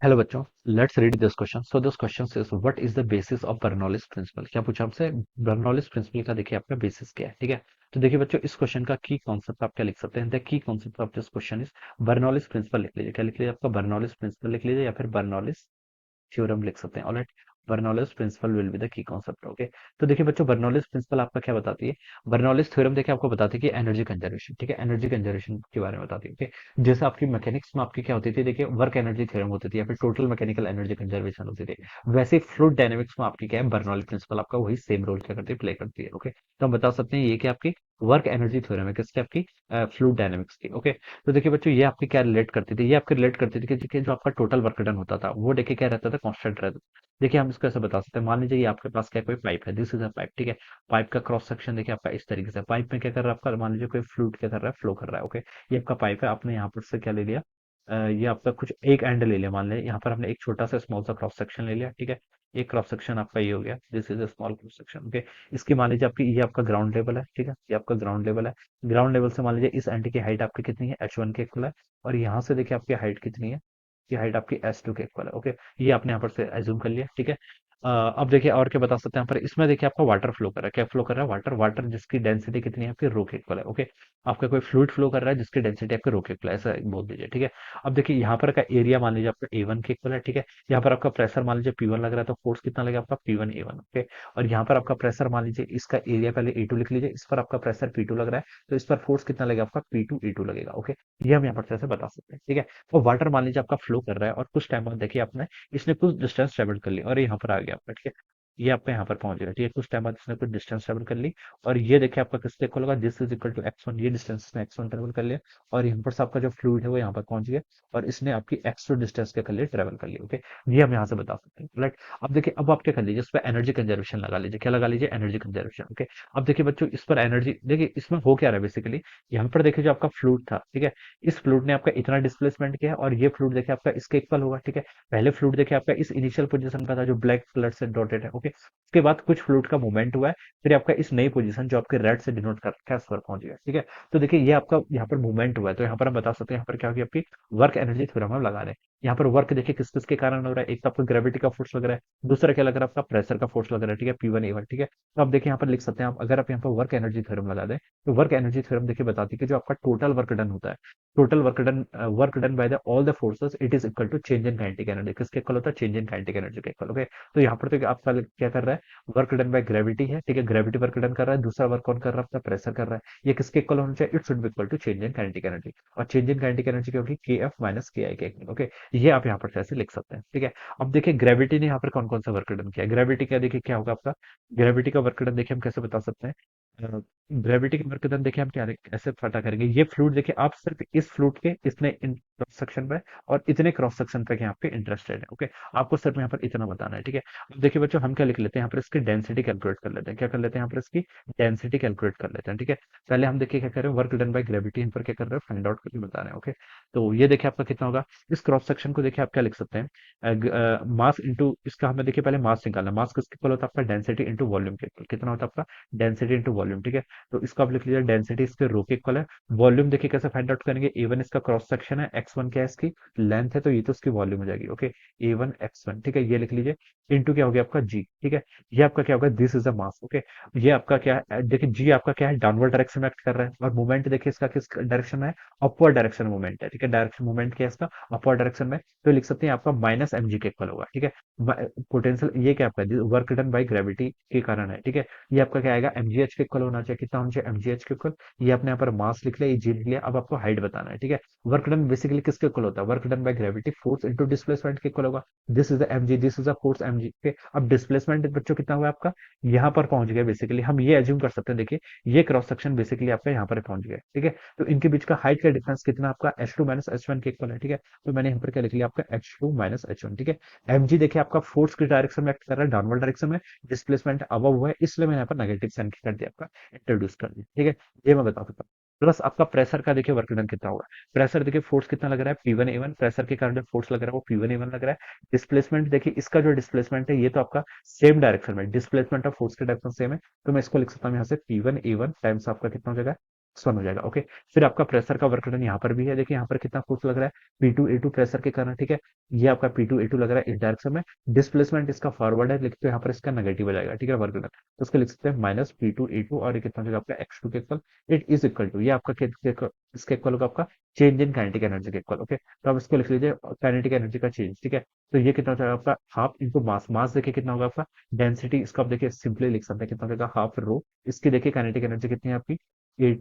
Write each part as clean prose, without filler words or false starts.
Hello बच्चों, let's read this question. So this question is what is the basis of Bernoulli's principle. क्या पूछा हमसे? Bernoulli's principal का देखिए आपका बेसिस क्या है। ठीक है, तो देखिए बच्चों, इस क्वेश्चन का की कॉन्सेप्ट आप क्या लिख सकते हैं? The key concept of this question is Bernoulli's principle. लिख लीजिए, क्या लिख लीजिए? आपका बर्नौलीज प्रिंसिपल लिख लीजिए या फिर बर्नौलीज थ्योरम लिख सकते हैं। Alright, Bernoulli's principle will be the key concept. Okay, तो देखिए बच्चों, बर्नौलीज प्रिंसिपल आपका क्या बताती है? बर्नौलीज थ्योरम देखिए आपको बताती है कि एनर्जी कंजर्वेशन, ठीक है, एनर्जी कंजर्वेशन के बारे में बताती है। ओके, जैसे आपकी मैकेनिक्स में आपकी क्या होती थी, देखिए वर्क एनर्जी थ्योरम होती थी या फिर टोटल मैकेनिकल एनर्जी कंजर्वेशन होती थी। वैसे फ्लूइड डायनेमिक्स में आपकी क्या है? बर्नौली प्रिंसिपल आपका वही सेम रोल क्या करती है? प्ले करती है। ओके, तो हम बता सकते हैं ये कि आपकी वर्क एनर्जी थ्योरम है, किसकी? आपकी फ्लूइड डायनेमिक्स की। ओके, तो देखिए बच्चों, ये आपकी क्या रिलेट करती थी? ये आपकी रिलेट करती थी कि देखिए जो आपका टोटल वर्क डन होता था वो देखिए क्या रहता था? कांस्टेंट रहता था। देखिए हम इसको ऐसे बता सकते हैं, मान लीजिए ये आपके पास क्या कोई पाइप है, दिस इज अ पाइप। ठीक है, पाइप का क्रॉस सेक्शन देखिए आपका इस तरीके से, पाइप में क्या कर रहा है आपका, मान लीजिए कोई फ्लूइड क्या कर रहा है? फ्लो कर रहा है। ओके, ये आपका पाइप है, आपने यहाँ पर से क्या ले लिया? ये आपका कुछ एक एंड ले लिया, मान लिया यहाँ पर हमने एक छोटा सा स्मॉल सा क्रॉस सेक्शन ले लिया। ठीक है, एक क्रॉस सेक्शन आपका ये हो गया, this is a small cross section. Okay, इसकी मान लीजिए आपकी ये आपका ग्राउंड लेवल है। ठीक है, ये आपका ग्राउंड लेवल है। ग्राउंड लेवल से मान लीजिए इस एंड की हाइट आपकी कितनी है? H1 के इक्वल है। और यहाँ से देखिए आपकी हाइट कितनी है? ये हाइट आपकी S2 के इक्वल है। ओके, ये आपने यहाँ पर से एज्यूम कर लिया। ठीक है, अब देखिए और क्या बता सकते हैं यहाँ पर? इसमें देखिए आपका वाटर फ्लो कर रहा है। क्या फ्लो कर रहा है? वाटर। वाटर जिसकी डेंसिटी कितनी है? आपकी रो के इक्वल है। ओके, आपका कोई फ्लूइड फ्लो कर रहा है जिसकी डेंसिटी आपके रो के इक्वल है, ऐसा बोल दीजिए। ठीक है, अब देखिए यहाँ पर का एरिया मान लीजिए आपका A1 के इक्वल है। ठीक है, यहाँ पर आपका प्रेशर मान लीजिए P1 लग रहा है, तो फोर्स कितना लगेगा आपका? P1 A1। ओके, और यहाँ पर आपका प्रेशर मान लीजिए, इसका एरिया पहले A2 लिख लीजिए, इस पर आपका प्रेशर P2 लग रहा है, तो इस पर फोर्स कितना लगेगा आपका? P2 E2 लगेगा। ओके, ये हम यहाँ पर से बता सकते हैं। ठीक है, और वाटर मान लीजिए आपका फ्लो कर रहा है और कुछ टाइम बाद देखिए आपने इसने कुछ डिस्टेंस ट्रेवल कर लिया और ये यहाँ पर आ गया आपका। ठीक है, ये आपका यहाँ पर पहुंच गया। ठीक है, कुछ टाइम बाद इसने कुछ डिस्टेंस ट्रेवल कर ली और ये देखिए आपका किससे इक्वल होगा? This is equal to x1। ये डिस्टेंस इसने x1 ट्रेवल कर लिया और यहाँ पर से आपका जो फ्लूइड है वो यहाँ पर पहुंच गया और इसने आपकी x2 डिस्टेंस के कर लिए ट्रेवल कर लिया। ओके, ये हम यहाँ से बता सकते हैं। राइट, अब देखिए, अब आप क्या कर लीजिए? इस पर एनर्जी कंजर्वेशन लगा लीजिए। क्या लगा लीजिए? Energy conservation. ओके, अब देखिए बच्चों, इस पर एनर्जी देखिए, इसमें हो क्या रहा है बेसिकली? यहाँ पर देखिए जो आपका फ्लूइड था, ठीक है, इस फ्लूइड ने आपका इतना डिस्प्लेसमेंट किया है और ये फ्लूइड देखिए आपका इसके इक्वल होगा। ठीक है, पहले फ्लूइड देखिए आपका इस इनिशियल पोजीशन पर था जो ब्लैक कलर से डॉटेड है। ओके, उसके बाद कुछ फ्लूइड का मूवमेंट हुआ है, फिर आपका इस नई पोजीशन जो आपके रेड से डिनोट कर रखा है, उस पर पहुंच गया। ठीक है, तो देखिए ये आपका यहाँ पर मूवमेंट हुआ है, तो यहाँ पर हम बता सकते हैं यहाँ पर क्या होगी? आपकी वर्क एनर्जी थ्योरम हम लगा रहे हैं। यहाँ पर वर्क देखिए किस किस के कारण हो रहा है? एक तो आपको ग्रेविटी का फोर्स लग रहा है, दूसरा क्या लग रहा है? आपका प्रेशर का फोर्स लग रहा है। ठीक है, P1 A1। ठीक है, तो आप देखिए यहाँ पर लिख सकते हैं आप, अगर आप यहाँ पर वर्क एनर्जी थ्योरम लगा दें तो वर्क एनर्जी थ्योरम देखिए बताती है कि जो आपका टोटल वर्क डन होता है, total work done by the all the forces, it is equal to change in kinetic energy. किसके इक्वल होता है? चेंज इन काइनेटिक एनर्जी के इक्वल। ओके, तो यहाँ पर तो आपका क्या कर रहा है? वर्क डन बाय ग्रेविटी है। ठीक है, ग्रेविटी वर्क डन कर रहा है, दूसरा वर्क कौन कर रहा है? अपना प्रेशर कर रहा है। ये किसके इक्वल होना चाहिए? It should be equal to change in kinetic energy. और चेंज इन काइनेटिक एनर्जी क्या होगी? के एफ माइनस के आई के इक्वल। ओके, ये आप यहाँ पर से ऐसे लिख सकते हैं। ठीक है, अब देखिए ग्रेविटी ने यहाँ पर कौन कौन सा वर्क डन किया है? ग्रेविटी क्या देखिए क्या होगा आपका? ग्रेविटी का वर्क डन देखिए हम कैसे बता सकते हैं? ग्रेविटी के वर्क डन देखिए हम क्या ऐसे पता करेंगे? ये फ्लूइड देखिए, आप सिर्फ इस फ्लूइड के इतने क्रॉस सेक्शन पे और इतने क्रॉस सेक्शन पे यहाँ पे इंटरेस्टेड है। ओके, आपको सिर्फ यहाँ पर इतना बताना है। ठीक है, अब देखिए बच्चों, हम क्या लिख लेते हैं यहाँ पर? इसकी डेंसिटी कैलकुलेट कर लेते हैं। क्या कर लेते हैं यहाँ पर? इसकी डेंसिटी कैलकुलेट कर लेते हैं। ठीक है, पहले हम देखिए क्या कर रहे हैं? वर्क डन बाय ग्रेविटी इन पर क्या कर रहे हैं? फाइंड आउट करके बता रहे हैं। ओके, तो ये देखिए आपका कितना होगा? इस क्रॉस सेक्शन को देखिए आप क्या लिख सकते हैं? मास इंटू इसका, हमें देखिए पहले मास निकालना है। मास किसके इक्वल होता है? आपका डेंसिटी इंटू वॉल्यूम के इक्वल। कितना होता है आपका? Density into volume. ठीक है, तो इसको आप लिख लीजिए, डेंसिटी इसके रो के इक्वल है। वॉल्यूम देखिए कैसे फाइंड आउट करेंगे? A1 इसका क्रॉस सेक्शन है, x1 क्या है? इसकी लेंथ है, तो ये तो इसकी वॉल्यूम हो जाएगी। Okay, A1 x1। ठीक है, ये लिख लीजिए, इंटू क्या हो गया आपका? G। ठीक है, ये आपका क्या होगा? This is a mass. Okay, ये आपका क्या है? देखिए G आपका क्या है? डाउनवर्ड डायरेक्शन में एक्ट कर रहा है और मूवमेंट देखिए इसका किस डायरेक्शन में है? अपवर्ड डायरेक्शन मूवमेंट है। ठीक है, डायरेक्शन मूवमेंट क्या है इसका? अपवर्ड डायरेक्शन में, तो लिख सकते हैं आपका माइनस mg के इक्वल होगा। ठीक है, पोटेंशियल ये क्या आपका? वर्क डन बाय ग्रेविटी के कारण है। ठीक है, ये आपका क्या आएगा? mgh के इक्वल होना चाहिए। कितना होना चाहिए? mgh के इक्वल। ये आपने यहाँ पर मास लिख लिया, ये जी लिख लिया, अब आपको हाइट बताना है। ठीक है, वर्क डन बेसिकली किसके इक्वल होता है? Work done by gravity force into displacement के इक्वल होगा। This is the mg, this is the force mg। के अब डिस्प्लेसमेंट बच्चों कितना हुआ आपका? यहाँ पर पहुंच गया। बेसिकली हम ये एज्यूम कर सकते हैं, देखिए ये क्रॉस सेक्शन बेसिकली आपका यहाँ पर पहुंच गया। ठीक है, तो इनके बीच का हाइट का डिफरेंस कितना आपका? h2 माइनस h1 के इक्वल है। ठीक है, तो मैंने यहाँ पर क्या लिख लिया? आपका h2 माइनस h1। ठीक है, mg देखिए आपका फोर्स की डायरेक्शन में एक्ट कर रहा है, डाउनवर्ड डायरेक्शन में, डिस्प्लेसमेंट अब हुआ है, इसलिए मैंने यहाँ पर नेगेटिव साइन कर दिया, आपका इंट्रोड्यूस कर दिया। ठीक है, ये मैं बता सकता हूँ। प्लस आपका प्रेशर का देखिए वर्क डन कितना होगा? प्रेशर देखिए, फोर्स कितना लग रहा है? P1 A1। प्रेशर के कारण जो फोर्स लग रहा है वो P1 A1 लग रहा है। डिस्प्लेसमेंट देखिए, इसका जो डिस्प्लेसमेंट है ये तो आपका सेम डायरेक्शन में, डिस्प्लेसमेंट ऑफ फोर्स के डायरेक्शन सेम है, तो मैं इसको लिख सकता हूँ यहाँ से P1 A1 टाइम्स आपका कितना हो जाएगा? X1 हो जाएगा। ओके, फिर आपका प्रेशर का वर्क डन यहाँ पर भी है, देखिए यहाँ पर कितना फोर्स लग रहा है, P2A2 प्रेशर के कारण, ठीक है। ये आपका P2A2 लग रहा है इस डायरेक्शन में, डिस्प्लेसमेंट इसका फॉरवर्ड है, लिखते हो यहाँ पर इसका नेगेटिव हो जाएगा, ठीक है, वर्क डन। तो उसको लिख सकते हैं -P2A2, और ये कितना हो जाएगा आपका X2 के equal. It is equal to, ये आपका इसके इक्वल होगा आपका चेंज इन काइनेटिक एनर्जी के इक्वल। ओके, तो आप इसको लिख लीजिए काइनेटिक एनर्जी का चेंज, ठीक है। तो ये कितना हो जाएगा आपका हाफ इंटू मास, मास देखिए कितना होगा आपका, डेंसिटी इसको आप देखिए सिंपली लिख सकते हैं, कितना हो जाएगा हाफ रो, इसकी देखिए काइनेटिक एनर्जी कितनी है आपकी, ए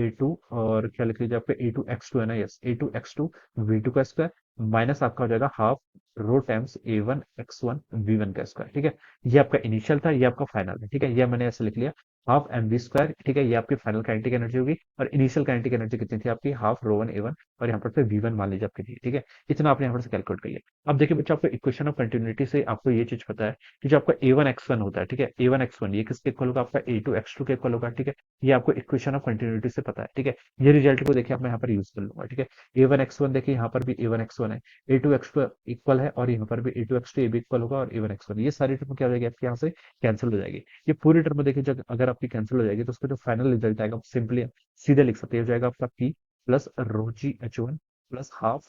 टू और क्या लिख लीजिए आपका A2X2 है ना, यस A2X2 V2 का स्क्वायर, माइनस आपका हो जाएगा half rho times A1X1 V1 का स्क्वायर, ठीक है। ये आपका इनिशियल था, ये आपका फाइनल है, ठीक है, ये मैंने ऐसे लिख लिया हाफ mv स्क्वायर, ठीक है, ये आपकी फाइनल काइनेटिक एनर्जी होगी, और इनिशियल काइनेटिक एनर्जी कितनी थी आपकी, हाफ रो वन A1, और यहाँ पर से V1 मान लीजिए आपकी थी, ठीक है। इतना आपने यहाँ पर से कैलकुलेट कर लिया। अब देखिए बच्चों, आपको इक्वेशन ऑफ कंटिन्यूटी से आपको ये चीज पता है कि जो आपका A1X1 होता है, ठीक है, A1X1 ये किसके इक्वल होगा, आपका A2X2 के इक्वल होगा, ठीक है। ये आपको इक्वेशन ऑफ कंटिन्यूटी से पता है, ठीक है। ये रिजल्ट को देखिए आप, मैं यहाँ पर यूज कर लूंगा, ठीक है। A1X1 देखिए यहाँ पर भी A1X1 है, A2X2 इक्वल है, और यहाँ पर भी A2X2 ये भी इक्वल होगा, और A1X1, ये सारी टर्म क्या हो जाएगी आपके यहाँ से कैंसिल हो जाएगी। ये पूरी टर्म देखिए जब अगर आपकी कैंसिल हो जाएगी, तो उसका जो फाइनल रिजल्ट आएगा सिंपली सीधे लिख सकते हैं, हो जाएगा आपका P प्लस रो जी H1 प्लस हाफ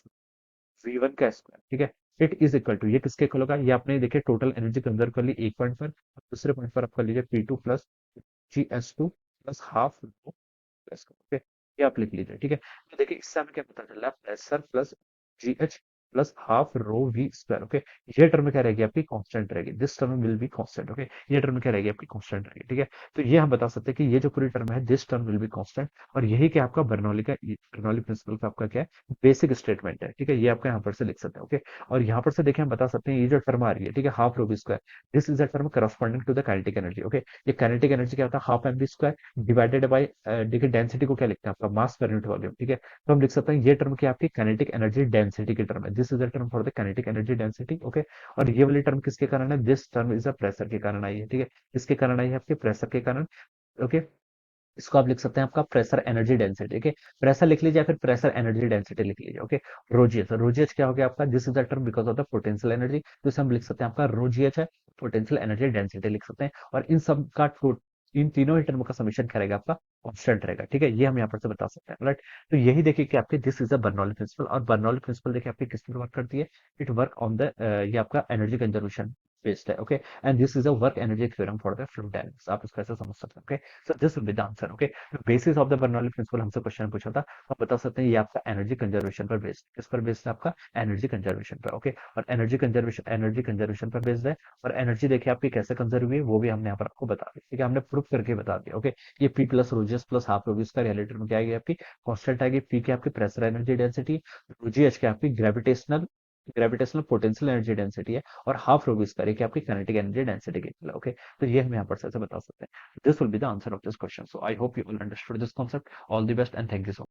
V1 का स्क्वायर, ठीक है। इट इज इक्वल टू, ये किसके इक्वल होगा, ये आपने देखिए टोटल एनर्जी कंजर्व कर ली एक पॉइंट पर, दूसरे पॉइंट पर आप कर लीजिए P2 plus GS2 plus half plus, okay, ये आप लिख लीजिए, ठीक है। तो देखिए इससे हमें क्या पता चला, pressure plus GH plus half rho V square, okay. ये टर्म क्या रहेगी आपकी, कांस्टेंट रहेगी, this term will be constant, okay. ये टर्म क्या रहेगी आपकी, कांस्टेंट रहेगी, ठीक है। तो ये हम बता सकते हैं कि ये जो पूरी टर्म है, this term will be constant, और यही क्या आपका बर्नौली प्रिंसिपल का आपका क्या है, बेसिक स्टेटमेंट है, ठीक है। ये आपका यहाँ पर से लिख सकते हैं, ओके। और यहाँ पर से देखिए हम बता सकते हैं, ये जो टर्म आ रही है, ठीक है, half rho V square, this is a term corresponding to the kinetic energy, okay. ये काइनेटिक एनर्जी क्या होता है, half mv square divided by, देखिए डेंसिटी को क्या लिखते हैं आपका, मास पर यूनिट वॉल्यूम, ठीक है। तो हम लिख सकते हैं ये टर्म क्या आपकी काइनेटिक एनर्जी डेंसिटी की टर्म है, this is a term for the kinetic energy density, okay. और ये वाली टर्म किसके कारण है, this term is a pressure के कारण आई है, ठीक है। किसके कारण आई है, आपके प्रेशर के कारण, ओके। इसको आप लिख सकते हैं आपका pressure energy density, okay. Pressure लिख लीजिए या फिर प्रेशर एनर्जी डेंसिटी लिख लीजिए, ओके। रोजीएच, रोजीएच क्या हो गया आपका, this is the term because of the potential energy, तो इसे हम लिख सकते हैं आपका रोजीएच है, पोटेंशियल एनर्जी डेंसिटी लिख सकते हैं। और इन सब का इन तीनों ही टर्म का समीशन क्या रहेगा आपका, कांस्टेंट रहेगा, ठीक है। ये हम यहाँ पर से बता सकते हैं, राइट। तो यही देखिए कि आपके this is a Bernoulli principle, और बर्नौली प्रिंसिपल देखिए आपकी किस पर वर्क करती है, इट वर्क ऑन द, ये आपका एनर्जी कंजर्वेशन बेस्ड है, okay. And this is a work energy theorem for the fluid dynamics, आप इसको ऐसे समझ सकते हैं, okay. So this will be the answer, okay. Basis of the Bernoulli principle हमसे क्वेश्चन पूछा था, आप बता सकते हैं ये आपका एनर्जी कंजर्वेशन पर बेस्ड, किस पर बेस्ड है आपका, एनर्जी कंजर्वेशन पर, ओके। और एनर्जी कंजर्वेशन पर बेस्ड है, और एनर्जी देखिए आपकी कैसे कंजर्व हुई है वो भी हमने यहाँ पर आपको बता दी, ठीक है, हमने प्रूफ करके बता दिया, ओके। ये P प्लस रोजीएस प्लस हाफ रोजीएस का रिलेटेड में क्या आएगी आपकी कांस्टेंट आएगी, P की आपकी प्रेशर एनर्जी डेंसिटी, रोजीएस की आपकी gravitational gravitational potential energy density है, और हाफ रोबीज का की आपकी काइनेटिक एनर्जी डेंसिटी की, ओके। तो ये हम यहाँ पर से बता सकते हैं। This will be the answer of this question, so I hope you will understood this concept. All the best and thank you so